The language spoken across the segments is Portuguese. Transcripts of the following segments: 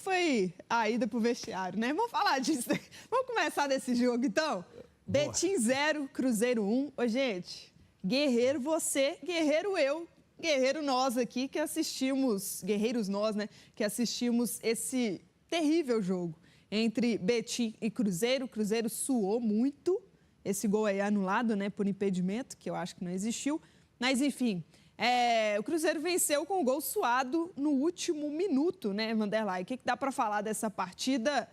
Foi a ida pro vestiário, né? Vamos falar disso. Vamos começar desse jogo, então? Betim 0, Cruzeiro 1. Ô, gente, guerreiro você, guerreiro eu, guerreiro nós aqui que assistimos, guerreiros nós, né? Que assistimos esse terrível jogo entre Betim e Cruzeiro. O Cruzeiro suou muito. Esse gol aí anulado, né? Por impedimento, que eu acho que não existiu. Mas, enfim... o Cruzeiro venceu com o gol suado no último minuto, né, Vanderlei? O que dá para falar dessa partida?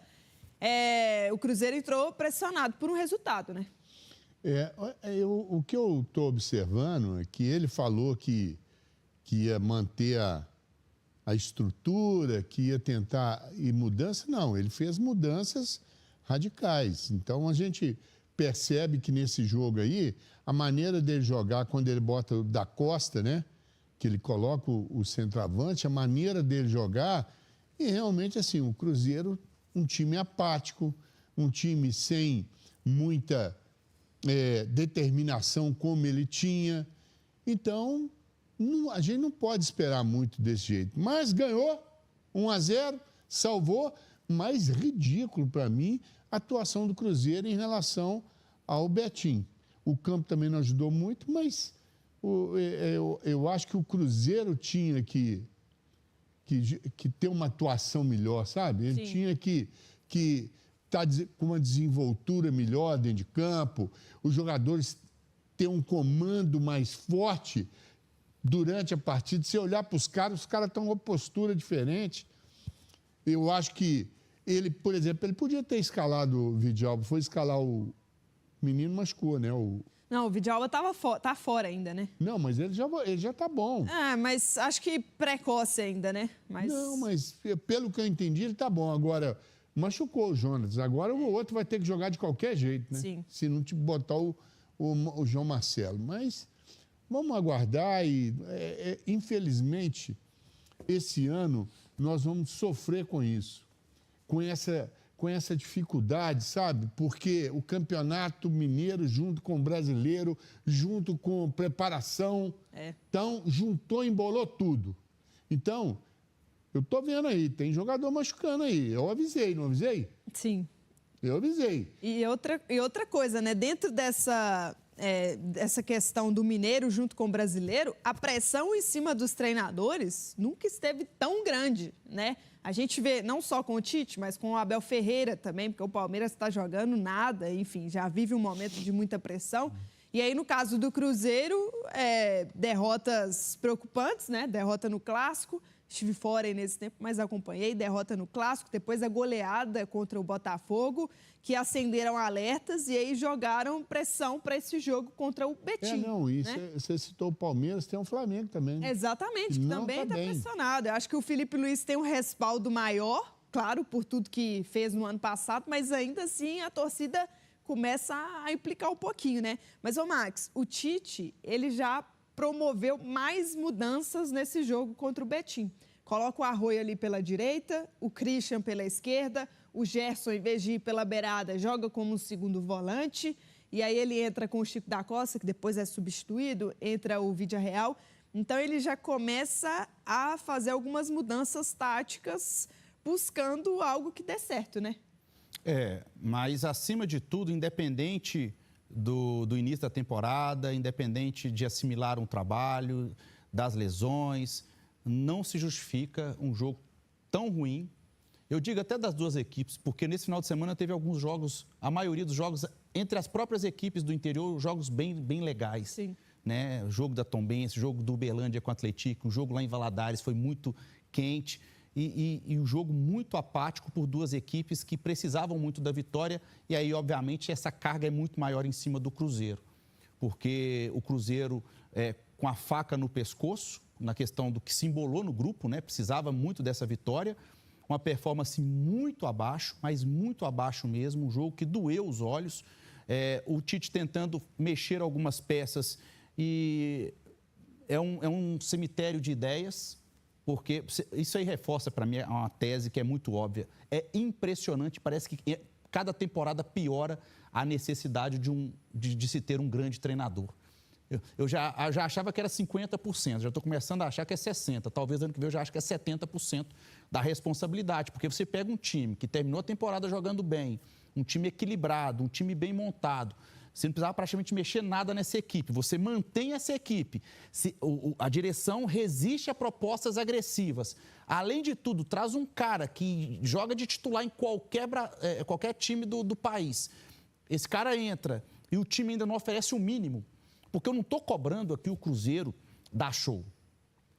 O Cruzeiro entrou pressionado por um resultado, né? O que eu estou observando é que ele falou que ia manter a estrutura, que ia tentar ir mudança. Não, ele fez mudanças radicais. Então, a gente percebe que nesse jogo aí, a maneira dele jogar, quando ele bota o da Costa, né? Que ele coloca o centroavante, a maneira dele jogar, e realmente, assim, o Cruzeiro, um time apático, um time sem muita determinação como ele tinha. Então, a gente não pode esperar muito desse jeito. Mas ganhou, 1-0, salvou, mas ridículo para mim a atuação do Cruzeiro em relação ao Betim. O campo também não ajudou muito, mas eu acho que o Cruzeiro tinha que ter uma atuação melhor, sabe? Ele tinha que estar com uma desenvoltura melhor dentro de campo, os jogadores ter um comando mais forte durante a partida. Se olhar para os caras estão com uma postura diferente. Eu acho que ele, por exemplo, ele podia ter escalado o Vidalba, foi escalar o menino, machucou, né? Não, o Vidalba tá fora ainda, né? Não, mas ele já tá bom. Mas acho que precoce ainda, né? Não, mas pelo que eu entendi, ele tá bom. Agora, machucou o Jonas. Agora o outro vai ter que jogar de qualquer jeito, né? Sim. Se não te botar o João Marcelo. Mas vamos aguardar e, infelizmente, esse ano nós vamos sofrer com isso. Com essa dificuldade, sabe? Porque o Campeonato Mineiro, junto com o Brasileiro, junto com preparação, então, juntou, embolou tudo. Então, eu tô vendo aí, tem jogador machucando aí. Eu avisei, não avisei? Sim. Eu avisei. E outra coisa, né? Dentro dessa questão do Mineiro junto com o Brasileiro, a pressão em cima dos treinadores nunca esteve tão grande, né? A gente vê não só com o Tite, mas com o Abel Ferreira também, porque o Palmeiras está jogando nada, enfim, já vive um momento de muita pressão. E aí, no caso do Cruzeiro, derrotas preocupantes, né? Derrota no Clássico, estive fora aí nesse tempo, mas acompanhei, derrota no Clássico, depois a goleada contra o Botafogo, que acenderam alertas e aí jogaram pressão para esse jogo contra o Betim. Você citou o Palmeiras, tem o Flamengo também. Exatamente, que também está pressionado. Eu acho que o Felipe Luiz tem um respaldo maior, claro, por tudo que fez no ano passado, mas ainda assim a torcida começa a implicar um pouquinho, né? Mas, ô Max, o Tite, ele já promoveu mais mudanças nesse jogo contra o Betim. Coloca o Arroio ali pela direita, o Christian pela esquerda, o Gerson, em vez de ir pela beirada, joga como segundo volante, e aí ele entra com o Chico da Costa, que depois é substituído, entra o Vídea Real. Então ele já começa a fazer algumas mudanças táticas, buscando algo que dê certo, né? Mas acima de tudo, independente do início da temporada, independente de assimilar um trabalho, das lesões, não se justifica um jogo tão ruim. Eu digo até das duas equipes, porque nesse final de semana teve alguns jogos, a maioria dos jogos, entre as próprias equipes do interior, jogos bem legais. Sim. Né? O jogo da Tombense, o jogo do Uberlândia com o Atlético, o jogo lá em Valadares foi muito quente. E um jogo muito apático por duas equipes que precisavam muito da vitória. E aí, obviamente, essa carga é muito maior em cima do Cruzeiro. Porque o Cruzeiro, com a faca no pescoço, na questão do que se embolou no grupo, né? Precisava muito dessa vitória. Uma performance muito abaixo, mas muito abaixo mesmo. Um jogo que doeu os olhos. O Tite tentando mexer algumas peças. E é um cemitério de ideias. Porque isso aí reforça para mim uma tese que é muito óbvia. É impressionante, parece que cada temporada piora a necessidade de se ter um grande treinador. Eu já achava que era 50%, já estou começando a achar que é 60%. Talvez ano que vem eu já acho que é 70% da responsabilidade, porque você pega um time que terminou a temporada jogando bem, um time equilibrado, um time bem montado, você não precisava praticamente mexer nada nessa equipe, você mantém essa equipe, a direção resiste a propostas agressivas. Além de tudo, traz um cara que joga de titular em qualquer time do país. Esse cara entra e o time ainda não oferece o mínimo. Porque eu não estou cobrando aqui o Cruzeiro dar show,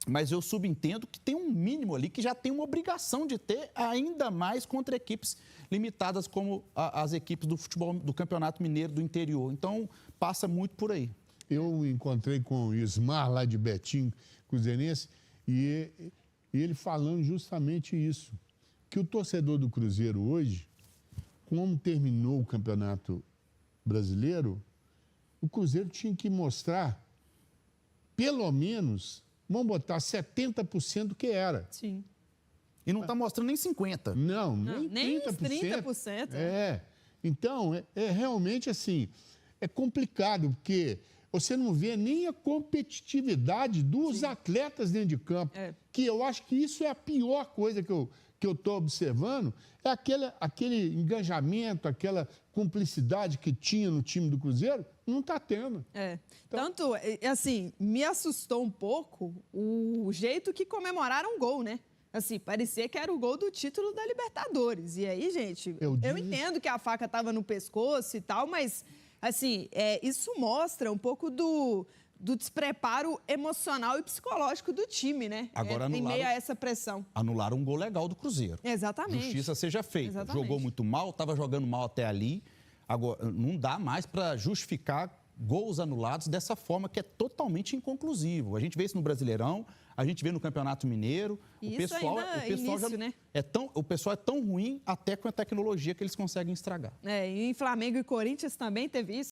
mas eu subentendo que tem um mínimo ali que já tem uma obrigação de ter, ainda mais contra equipes limitadas como as equipes do futebol do Campeonato Mineiro do interior. Então, passa muito por aí. Eu encontrei com o Ismar lá de Betim, cruzeirense, e ele falando justamente isso, que o torcedor do Cruzeiro hoje, como terminou o Campeonato Brasileiro, o Cruzeiro tinha que mostrar, pelo menos, vamos botar 70% do que era. Sim. E não está mostrando nem 50%. Não, nem 30%. 30%. Então, realmente assim, é complicado, porque você não vê nem a competitividade dos atletas dentro de campo. Que eu acho que isso é a pior coisa que eu estou observando, é aquele engajamento, aquela cumplicidade que tinha no time do Cruzeiro, não está tendo. Tanto, assim, me assustou um pouco o jeito que comemoraram o gol, né? Assim, parecia que era o gol do título da Libertadores. E aí, gente, eu entendo que a faca estava no pescoço e tal, mas, assim, isso mostra um pouco do despreparo emocional e psicológico do time, né? Agora em meio a essa pressão. Anularam um gol legal do Cruzeiro. Exatamente. Justiça seja feita. Exatamente. Jogou muito mal, estava jogando mal até ali. Agora, não dá mais para justificar gols anulados dessa forma que é totalmente inconclusivo. A gente vê isso no Brasileirão, a gente vê no Campeonato Mineiro. O pessoal né? O pessoal é tão ruim até com a tecnologia que eles conseguem estragar. E em Flamengo e Corinthians também teve isso.